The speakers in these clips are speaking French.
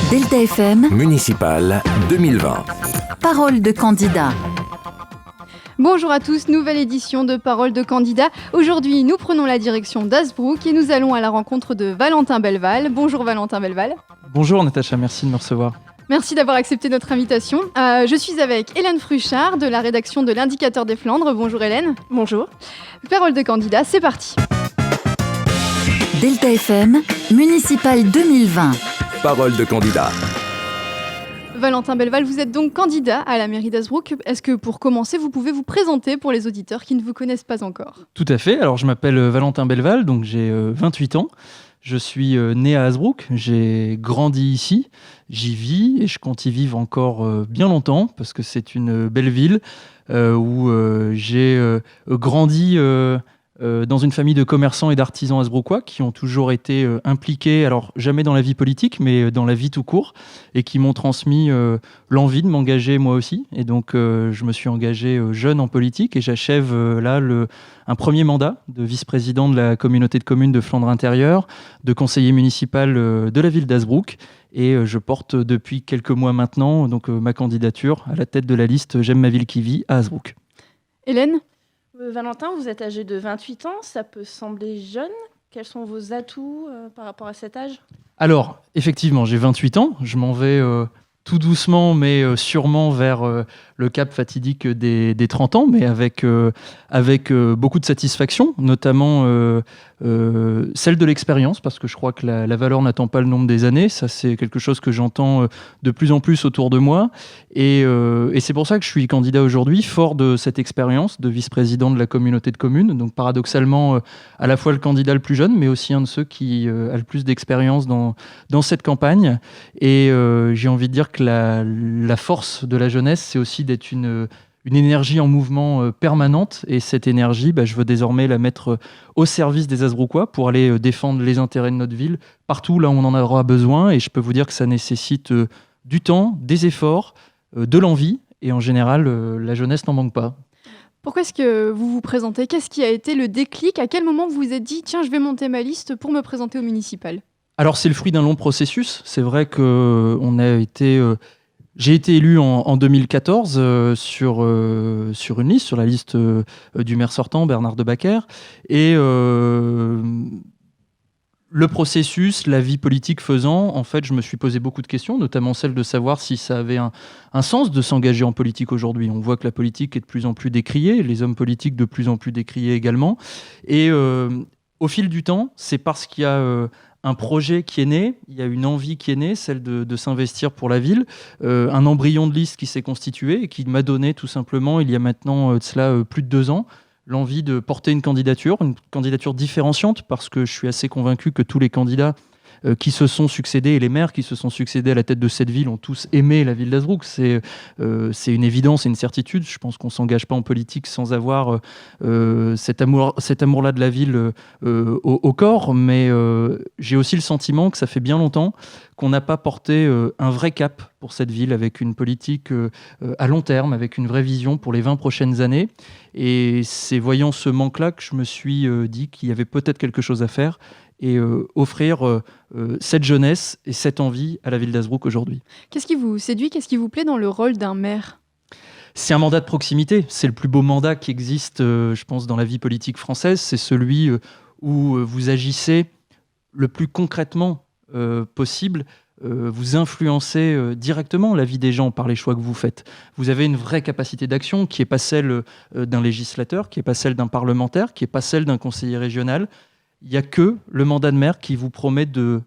Delta FM, Municipal 2020. parole de candidat. Bonjour à tous, nouvelle édition de Parole de candidat. Aujourd'hui, nous prenons la direction d'Hazebrouck et nous allons à la rencontre de Valentin Belval. Bonjour Valentin Belval. Bonjour Natacha, merci de me recevoir. Merci d'avoir accepté notre invitation. Je suis avec Hélène Fruchard de la rédaction de l'Indicateur des Flandres. Bonjour Hélène. Bonjour. Parole de candidat, c'est parti. Delta FM, Municipal 2020. Parole de candidat. Valentin Belval, vous êtes donc candidat à la mairie d'Hazebrouck. Est-ce que pour commencer, vous pouvez vous présenter pour les auditeurs qui ne vous connaissent pas encore ? Tout à fait, alors je m'appelle Valentin Belval, donc j'ai 28 ans. Je suis né à Hazebrouck, j'ai grandi ici, j'y vis et je compte y vivre encore bien longtemps parce que c'est une belle ville où j'ai grandi dans une famille de commerçants et d'artisans hazebrouckois qui ont toujours été impliqués, alors jamais dans la vie politique, mais dans la vie tout court, et qui m'ont transmis l'envie de m'engager moi aussi. Et donc je me suis engagé jeune en politique et j'achève là un premier mandat de vice-président de la communauté de communes de Flandre Intérieure, de conseiller municipal de la ville d'Hazebrouck. Et je porte depuis quelques mois maintenant donc, ma candidature à la tête de la liste J'aime ma ville qui vit à Hazebrouck. Hélène ? Valentin, vous êtes âgé de 28 ans, ça peut sembler jeune. Quels sont vos atouts par rapport à cet âge ? Alors, effectivement, j'ai 28 ans, je m'en vais tout doucement, mais sûrement vers le cap fatidique des 30 ans, mais avec beaucoup de satisfaction, notamment celle de l'expérience, parce que je crois que la valeur n'attend pas le nombre des années. Ça, c'est quelque chose que j'entends de plus en plus autour de moi. Et c'est pour ça que je suis candidat aujourd'hui, fort de cette expérience de vice-président de la communauté de communes. Donc, paradoxalement, à la fois le candidat le plus jeune, mais aussi un de ceux qui a le plus d'expérience dans cette campagne. Et j'ai envie de dire que la force de la jeunesse, c'est aussi d'être une énergie en mouvement permanente. Et cette énergie, je veux désormais la mettre au service des Hazebrouckois pour aller défendre les intérêts de notre ville partout là où on en aura besoin. Et je peux vous dire que ça nécessite du temps, des efforts, de l'envie. Et en général, la jeunesse n'en manque pas. Pourquoi est-ce que vous vous présentez ? Qu'est-ce qui a été le déclic ? À quel moment vous vous êtes dit « Tiens, je vais monter ma liste pour me présenter au municipal » ? Alors, c'est le fruit d'un long processus. C'est vrai que j'ai été élu en 2014 sur une liste, sur la liste du maire sortant, Bernard Debacker. Et le processus, la vie politique faisant, en fait, je me suis posé beaucoup de questions, notamment celle de savoir si ça avait un sens de s'engager en politique aujourd'hui. On voit que la politique est de plus en plus décriée, les hommes politiques de plus en plus décriés également. Et au fil du temps, c'est parce qu'il y a un projet qui est né, il y a une envie qui est née, celle de s'investir pour la ville, un embryon de liste qui s'est constitué et qui m'a donné tout simplement, il y a maintenant de cela plus de 2 ans, l'envie de porter une candidature différenciante, parce que je suis assez convaincu que tous les candidats qui se sont succédés et les maires qui se sont succédés à la tête de cette ville ont tous aimé la ville d'Hazebrouck. C'est une évidence et une certitude. Je pense qu'on ne s'engage pas en politique sans avoir cet amour-là de la ville au corps, mais j'ai aussi le sentiment que ça fait bien longtemps qu'on n'a pas porté un vrai cap pour cette ville, avec une politique à long terme, avec une vraie vision pour les 20 prochaines années. Et c'est voyant ce manque-là que je me suis dit qu'il y avait peut-être quelque chose à faire et offrir cette jeunesse et cette envie à la ville d'Hazebrouck aujourd'hui. Qu'est-ce qui vous séduit ? Qu'est-ce qui vous plaît dans le rôle d'un maire ? C'est un mandat de proximité. C'est le plus beau mandat qui existe, je pense, dans la vie politique française. C'est celui où vous agissez le plus concrètement possible. Vous influencez directement la vie des gens par les choix que vous faites. Vous avez une vraie capacité d'action qui n'est pas celle d'un législateur, qui n'est pas celle d'un parlementaire, qui n'est pas celle d'un conseiller régional. Il n'y a que le mandat de maire qui vous permet de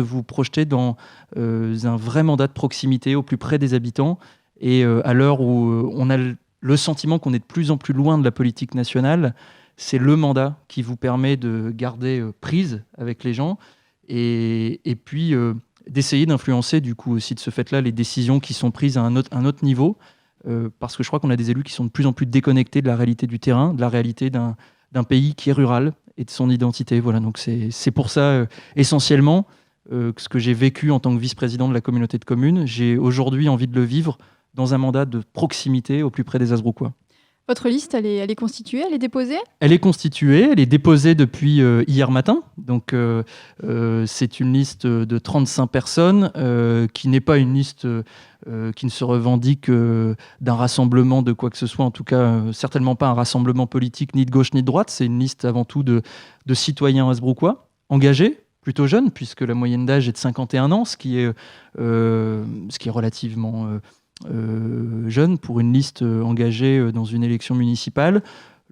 vous projeter dans un vrai mandat de proximité au plus près des habitants. Et à l'heure où on a le sentiment qu'on est de plus en plus loin de la politique nationale, c'est le mandat qui vous permet de garder prise avec les gens et puis d'essayer d'influencer du coup aussi de ce fait-là les décisions qui sont prises à un autre niveau. Parce que je crois qu'on a des élus qui sont de plus en plus déconnectés de la réalité du terrain, de la réalité d'un pays qui est rural et de son identité. Voilà, donc c'est pour ça, essentiellement, ce que j'ai vécu en tant que vice-président de la communauté de communes, j'ai aujourd'hui envie de le vivre dans un mandat de proximité au plus près des Hazebrouckois. Votre liste, elle est constituée, elle est déposée ? Elle est constituée, elle est déposée depuis hier matin. Donc, c'est une liste de 35 personnes qui n'est pas une liste qui ne se revendique d'un rassemblement de quoi que ce soit, en tout cas certainement pas un rassemblement politique ni de gauche ni de droite. C'est une liste avant tout de citoyens hasbrouckois, engagés, plutôt jeunes, puisque la moyenne d'âge est de 51 ans, ce qui est relativement jeune pour une liste engagée dans une élection municipale.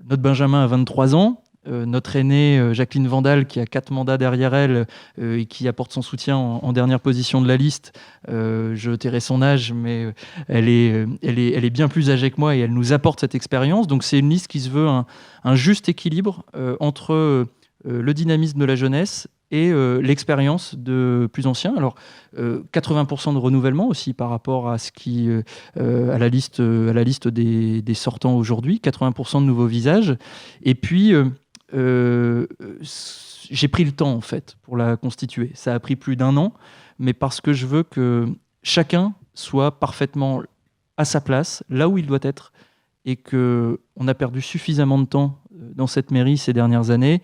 Notre Benjamin a 23 ans. Notre aînée, Jacqueline Vandal, qui a 4 mandats derrière elle et qui apporte son soutien en dernière position de la liste. Je tairai son âge, mais elle est bien plus âgée que moi et elle nous apporte cette expérience. Donc c'est une liste qui se veut un juste équilibre entre le dynamisme de la jeunesse et l'expérience de plus anciens. Alors, 80% de renouvellement aussi par rapport à ce qui à la liste des sortants aujourd'hui, 80% de nouveaux visages. Et puis, j'ai pris le temps, en fait, pour la constituer. Ça a pris plus d'1 an, mais parce que je veux que chacun soit parfaitement à sa place, là où il doit être, et qu'on a perdu suffisamment de temps dans cette mairie ces dernières années.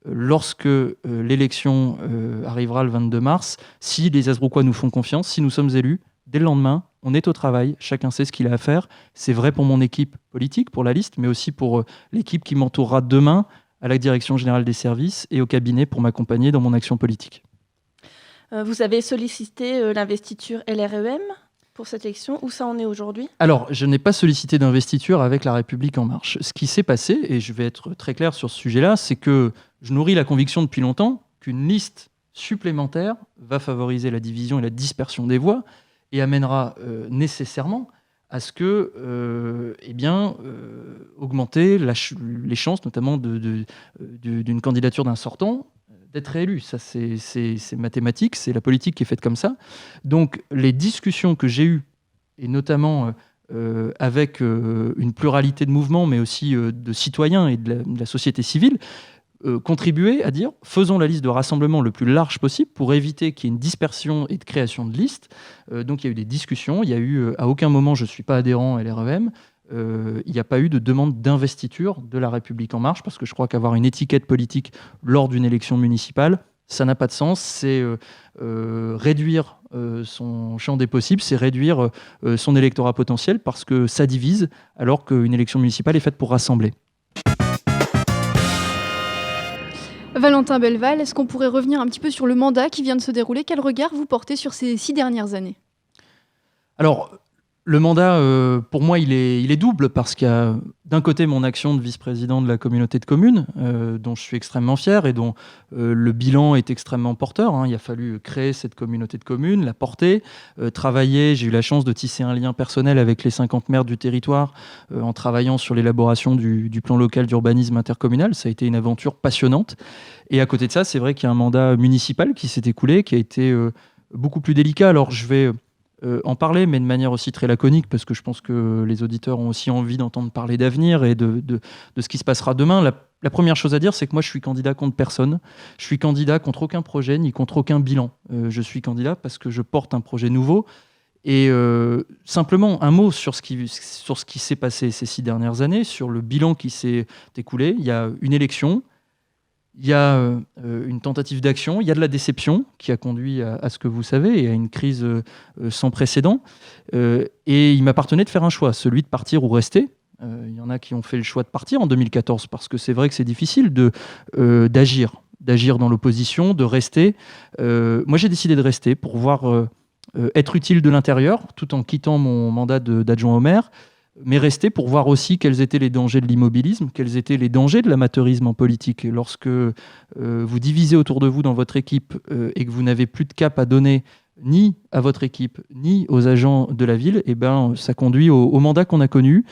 Lorsque l'élection arrivera le 22 mars, si les Hasbrouckois nous font confiance, si nous sommes élus, dès le lendemain, on est au travail, chacun sait ce qu'il a à faire. C'est vrai pour mon équipe politique, pour la liste, mais aussi pour l'équipe qui m'entourera demain à la direction générale des services et au cabinet pour m'accompagner dans mon action politique. Vous avez sollicité l'investiture LREM pour cette élection. Où ça en est aujourd'hui ? Alors, je n'ai pas sollicité d'investiture avec La République En Marche. Ce qui s'est passé, et je vais être très clair sur ce sujet-là, c'est que je nourris la conviction depuis longtemps qu'une liste supplémentaire va favoriser la division et la dispersion des voix et amènera nécessairement à ce que, augmenter les chances, notamment d'une candidature d'un sortant, d'être réélu. Ça, c'est mathématique, c'est la politique qui est faite comme ça. Donc, les discussions que j'ai eues, et notamment avec une pluralité de mouvements, mais aussi de citoyens et de la société civile, contribuer à dire faisons la liste de rassemblement le plus large possible pour éviter qu'il y ait une dispersion et de création de listes. Donc il y a eu des discussions, il y a eu à aucun moment, je ne suis pas adhérent à LREM, il n'y a pas eu de demande d'investiture de La République En Marche, parce que je crois qu'avoir une étiquette politique lors d'une élection municipale, ça n'a pas de sens. C'est réduire son champ des possibles, c'est réduire son électorat potentiel, parce que ça divise, alors qu'une élection municipale est faite pour rassembler. Valentin Belval, est-ce qu'on pourrait revenir un petit peu sur le mandat qui vient de se dérouler ? Quel regard vous portez sur ces 6 dernières années ? Alors, le mandat, pour moi, il est double, parce qu'il y a d'un côté mon action de vice-président de la communauté de communes, dont je suis extrêmement fier et dont le bilan est extrêmement porteur. Il a fallu créer cette communauté de communes, la porter, travailler. J'ai eu la chance de tisser un lien personnel avec les 50 maires du territoire en travaillant sur l'élaboration du plan local d'urbanisme intercommunal. Ça a été une aventure passionnante. Et à côté de ça, c'est vrai qu'il y a un mandat municipal qui s'est écoulé, qui a été beaucoup plus délicat. Alors, je vais en parler, mais de manière aussi très laconique, parce que je pense que les auditeurs ont aussi envie d'entendre parler d'avenir et de ce qui se passera demain. La première chose à dire, c'est que moi, je suis candidat contre personne. Je suis candidat contre aucun projet, ni contre aucun bilan. Je suis candidat parce que je porte un projet nouveau. Et simplement, un mot sur ce qui s'est passé ces 6 dernières années, sur le bilan qui s'est écoulé. Il y a une élection, il y a une tentative d'action, il y a de la déception qui a conduit à ce que vous savez et à une crise sans précédent. Et il m'appartenait de faire un choix, celui de partir ou rester. Il y en a qui ont fait le choix de partir en 2014 parce que c'est vrai que c'est difficile d'agir dans l'opposition, de rester. Moi, j'ai décidé de rester pour voir être utile de l'intérieur tout en quittant mon mandat d'adjoint au maire, mais rester pour voir aussi quels étaient les dangers de l'immobilisme, quels étaient les dangers de l'amateurisme en politique. Et lorsque vous divisez autour de vous dans votre équipe et que vous n'avez plus de cap à donner ni à votre équipe, ni aux agents de la ville, eh ben, ça conduit au mandat qu'on a connu.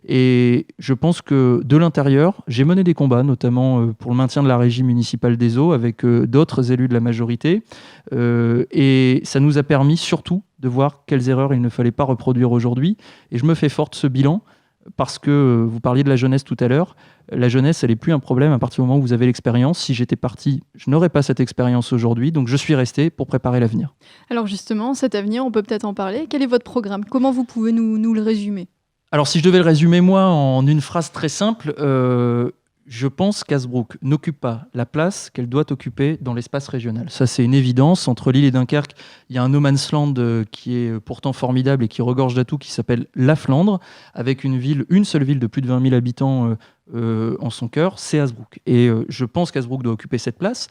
Et je pense que de l'intérieur, j'ai mené des combats, notamment pour le maintien de la régie municipale des eaux avec d'autres élus de la majorité. Et ça nous a permis surtout de voir quelles erreurs il ne fallait pas reproduire aujourd'hui. Et je me fais forte ce bilan parce que vous parliez de la jeunesse tout à l'heure. La jeunesse, elle n'est plus un problème à partir du moment où vous avez l'expérience. Si j'étais parti, je n'aurais pas cette expérience aujourd'hui. Donc je suis resté pour préparer l'avenir. Alors justement, cet avenir, on peut peut-être en parler. Quel est votre programme ? Comment vous pouvez nous le résumer ? Alors si je devais le résumer moi en une phrase très simple, je pense qu'Hazebrouck n'occupe pas la place qu'elle doit occuper dans l'espace régional. Ça, c'est une évidence. Entre Lille et Dunkerque, il y a un no man's land qui est pourtant formidable et qui regorge d'atouts, qui s'appelle la Flandre, avec une seule ville de plus de 20 000 habitants en son cœur, c'est Hazebrouck. Et je pense qu'Hazebrouck doit occuper cette place.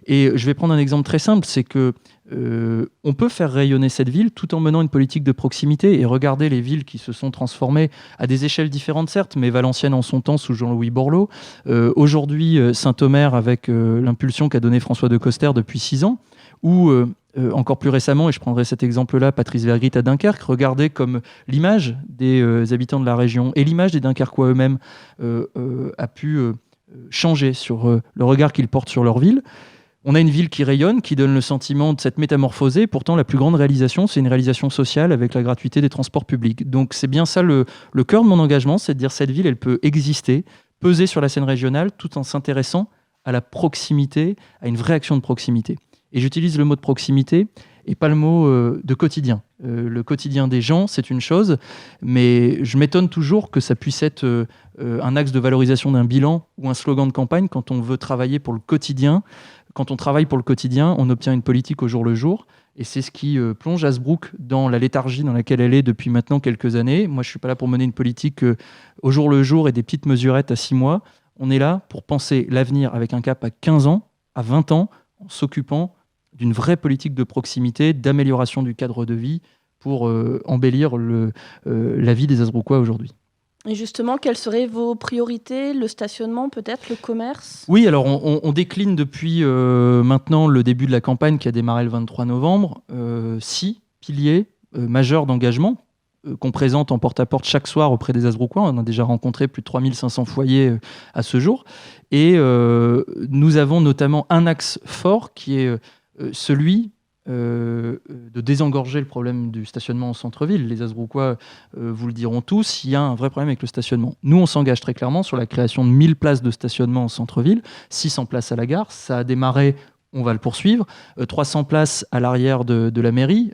Et je vais prendre un exemple très simple, c'est que on peut faire rayonner cette ville tout en menant une politique de proximité et regarder les villes qui se sont transformées à des échelles différentes, certes, mais Valenciennes en son temps sous Jean-Louis Borloo, aujourd'hui Saint-Omer avec l'impulsion qu'a donnée François de Coster depuis 6 ans, ou encore plus récemment, et je prendrai cet exemple-là, Patrice Vergrit à Dunkerque, regardez comme l'image des habitants de la région et l'image des Dunkerquois eux-mêmes a pu changer sur le regard qu'ils portent sur leur ville. On a une ville qui rayonne, qui donne le sentiment de cette métamorphosée. Pourtant, la plus grande réalisation, c'est une réalisation sociale avec la gratuité des transports publics. Donc c'est bien ça le cœur de mon engagement, c'est de dire cette ville, elle peut exister, peser sur la scène régionale, tout en s'intéressant à la proximité, à une vraie action de proximité. Et j'utilise le mot de proximité et pas le mot de quotidien. Le quotidien des gens, c'est une chose, mais je m'étonne toujours que ça puisse être un axe de valorisation d'un bilan ou un slogan de campagne quand on veut travailler pour le quotidien. Quand on travaille pour le quotidien, on obtient une politique au jour le jour. Et c'est ce qui plonge Hazebrouck dans la léthargie dans laquelle elle est depuis maintenant quelques années. Moi, je ne suis pas là pour mener une politique au jour le jour et des petites mesurettes à 6 mois. On est là pour penser l'avenir avec un cap à 15 ans, à 20 ans, en s'occupant d'une vraie politique de proximité, d'amélioration du cadre de vie pour embellir la vie des Hazebrouckois aujourd'hui. Et justement, quelles seraient vos priorités? Le stationnement peut-être, le commerce? Oui, alors on décline depuis maintenant le début de la campagne qui a démarré le 23 novembre, 6 piliers majeurs d'engagement qu'on présente en porte-à-porte chaque soir auprès des Hazebrouckois. On a déjà rencontré plus de 3500 foyers à ce jour. Et nous avons notamment un axe fort qui est celui de désengorger le problème du stationnement en centre-ville. Les Hazebrouckois vous le diront tous, il y a un vrai problème avec le stationnement. Nous, on s'engage très clairement sur la création de 1000 places de stationnement en centre-ville, 600 places à la gare. Ça a démarré, on va le poursuivre. 300 places à l'arrière de la mairie.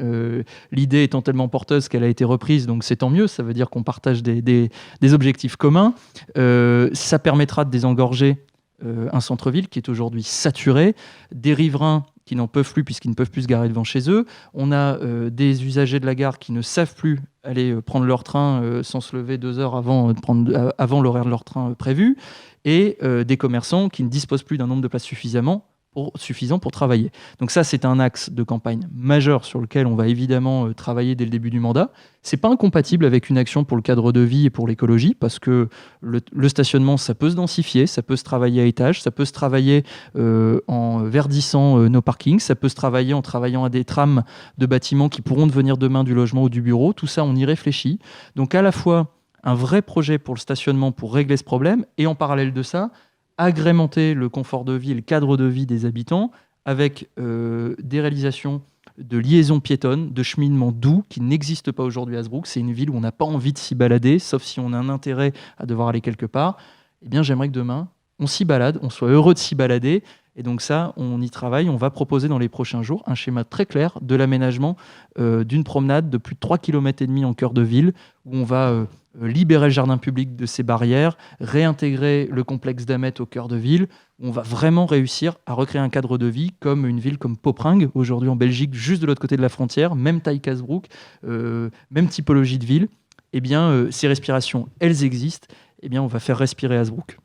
L'idée étant tellement porteuse qu'elle a été reprise, donc c'est tant mieux. Ça veut dire qu'on partage des objectifs communs. Ça permettra de désengorger un centre-ville qui est aujourd'hui saturé, des riverains qui n'en peuvent plus puisqu'ils ne peuvent plus se garer devant chez eux. On a des usagers de la gare qui ne savent plus aller prendre leur train sans se lever 2 heures avant l'horaire de leur train prévu, et des commerçants qui ne disposent plus d'un nombre de places suffisant pour travailler. Donc ça, c'est un axe de campagne majeur sur lequel on va évidemment travailler dès le début du mandat. C'est pas incompatible avec une action pour le cadre de vie et pour l'écologie, parce que le stationnement, ça peut se densifier, ça peut se travailler à étage, ça peut se travailler en verdissant nos parkings, ça peut se travailler en travaillant à des trames de bâtiments qui pourront devenir demain du logement ou du bureau. Tout ça, on y réfléchit. Donc à la fois un vrai projet pour le stationnement pour régler ce problème, et en parallèle de ça, agrémenter le confort de vie et le cadre de vie des habitants avec des réalisations de liaisons piétonnes, de cheminement doux qui n'existent pas aujourd'hui à Hazebrouck. C'est une ville où on n'a pas envie de s'y balader, sauf si on a un intérêt à devoir aller quelque part. Eh bien, j'aimerais que demain, on s'y balade, on soit heureux de s'y balader. Et donc ça, on y travaille. On va proposer dans les prochains jours un schéma très clair de l'aménagement d'une promenade de plus de 3,5 km en cœur de ville, où on va libérer le jardin public de ses barrières, réintégrer le complexe d'Amet au cœur de ville. On va vraiment réussir à recréer un cadre de vie comme une ville comme Poperingue, aujourd'hui en Belgique, juste de l'autre côté de la frontière, même taille qu'Hazebrouck, même typologie de ville. Eh bien, ces respirations, elles existent. Eh bien, on va faire respirer Hazebrouck.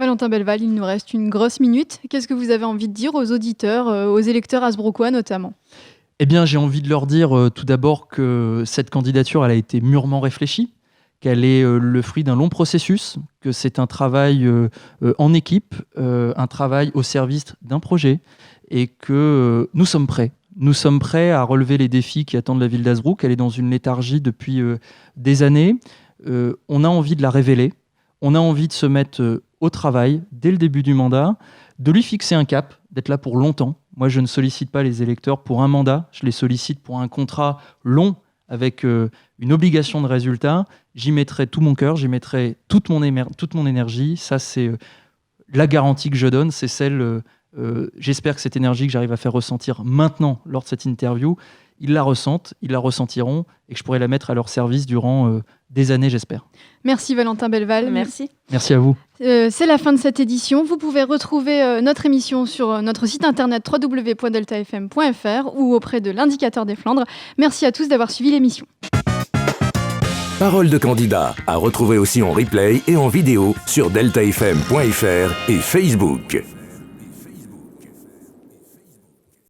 Valentin Belleval, il nous reste une grosse minute. Qu'est-ce que vous avez envie de dire aux auditeurs, aux électeurs hazebrouckois notamment? Eh bien, j'ai envie de leur dire tout d'abord que cette candidature, elle a été mûrement réfléchie, qu'elle est le fruit d'un long processus, que c'est un travail en équipe, un travail au service d'un projet, et que nous sommes prêts. Nous sommes prêts à relever les défis qui attendent la ville d'Hazebrouck. Elle est dans une léthargie depuis des années. On a envie de la révéler. On a envie de se mettre au travail dès le début du mandat, de lui fixer un cap, d'être là pour longtemps. Moi, je ne sollicite pas les électeurs pour un mandat, je les sollicite pour un contrat long avec une obligation de résultat. J'y mettrai tout mon cœur, j'y mettrai toute mon énergie. Ça, c'est la garantie que je donne, c'est celle... j'espère que cette énergie que j'arrive à faire ressentir maintenant lors de cette interview, ils la ressentent, ils la ressentiront, et que je pourrai la mettre à leur service durant des années, j'espère. Merci Valentin Belleval. Merci. Merci à vous. C'est la fin de cette édition. Vous pouvez retrouver notre émission sur notre site internet www.deltafm.fr ou auprès de l'Indicateur des Flandres. Merci à tous d'avoir suivi l'émission. Parole de candidat à retrouver aussi en replay et en vidéo sur deltafm.fr et Facebook.